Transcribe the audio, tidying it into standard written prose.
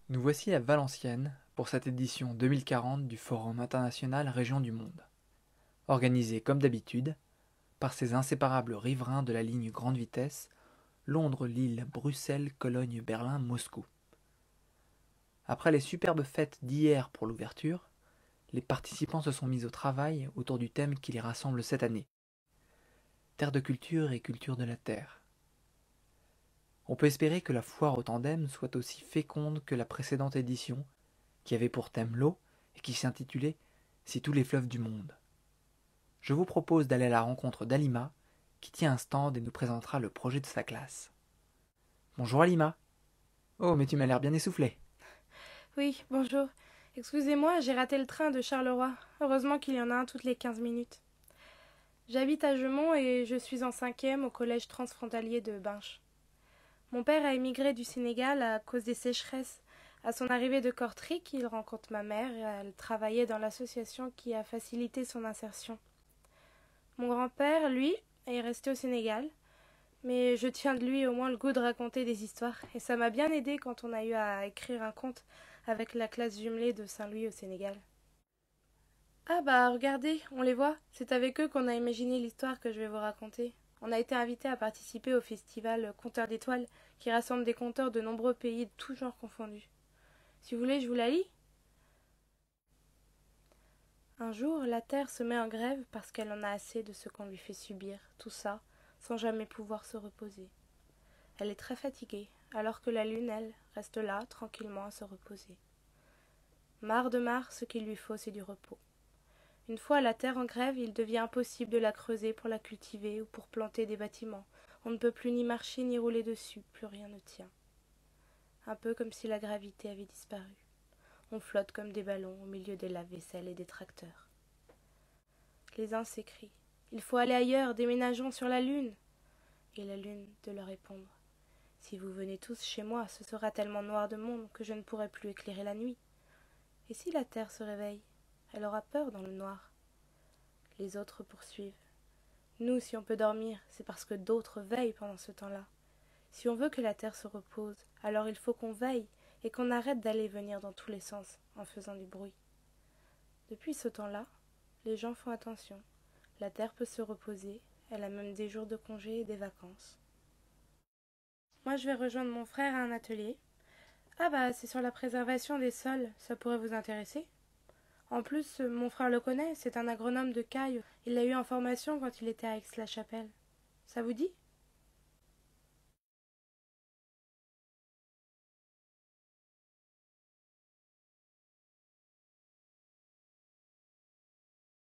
Nous voici à Valenciennes pour cette édition 2040 du Forum international Régions du Monde, organisé comme d'habitude par ces inséparables riverains de la ligne grande vitesse Londres, Lille, Bruxelles, Cologne, Berlin, Moscou. Après les superbes fêtes d'hier pour l'ouverture, les participants se sont mis au travail autour du thème qui les rassemble cette année. Terre de culture et culture de la terre. On peut espérer que la foire au tandem soit aussi féconde que la précédente édition, qui avait pour thème l'eau et qui s'intitulait Si tous les fleuves du monde. Je vous propose d'aller à la rencontre d'Alima, qui tient un stand et nous présentera le projet de sa classe. Bonjour Alima. Oh, mais tu m'as l'air bien essoufflé. Oui, bonjour. Excusez-moi, j'ai raté le train de Charleroi. Heureusement qu'il y en a un toutes les 15 minutes. J'habite à Gemont et je suis en cinquième au collège transfrontalier de Binche. Mon père a émigré du Sénégal à cause des sécheresses. À son arrivée de Kortrijk, il rencontre ma mère et elle travaillait dans l'association qui a facilité son insertion. Mon grand-père, lui, est resté au Sénégal, mais je tiens de lui au moins le goût de raconter des histoires et ça m'a bien aidé quand on a eu à écrire un conte avec la classe jumelée de Saint-Louis au Sénégal. Ah bah regardez, on les voit, c'est avec eux qu'on a imaginé l'histoire que je vais vous raconter. On a été invités à participer au festival Conteur d'étoiles qui rassemble des conteurs de nombreux pays de tous genres confondus. Si vous voulez, je vous la lis. Un jour, la Terre se met en grève parce qu'elle en a assez de ce qu'on lui fait subir, tout ça, sans jamais pouvoir se reposer. Elle est très fatiguée, alors que la Lune, elle, reste là, tranquillement à se reposer. Marre de marre, ce qu'il lui faut, c'est du repos. Une fois la terre en grève, il devient impossible de la creuser pour la cultiver ou pour planter des bâtiments. On ne peut plus ni marcher ni rouler dessus, plus rien ne tient. Un peu comme si la gravité avait disparu. On flotte comme des ballons au milieu des lave-vaisselle et des tracteurs. Les uns s'écrient: il faut aller ailleurs, déménageons sur la Lune. Et la Lune de leur répondre: si vous venez tous chez moi, ce sera tellement noir de monde que je ne pourrai plus éclairer la nuit. Et si la Terre se réveille, elle aura peur dans le noir. Les autres poursuivent: nous, si on peut dormir, c'est parce que d'autres veillent pendant ce temps-là. Si on veut que la terre se repose, alors il faut qu'on veille et qu'on arrête d'aller et venir dans tous les sens en faisant du bruit. Depuis ce temps-là, les gens font attention. La terre peut se reposer, elle a même des jours de congé et des vacances. Moi, je vais rejoindre mon frère à un atelier. Ah bah, c'est sur la préservation des sols, ça pourrait vous intéresser. En plus, mon frère le connaît, c'est un agronome de Caille. Il l'a eu en formation quand il était à Aix-la-Chapelle. Ça vous dit?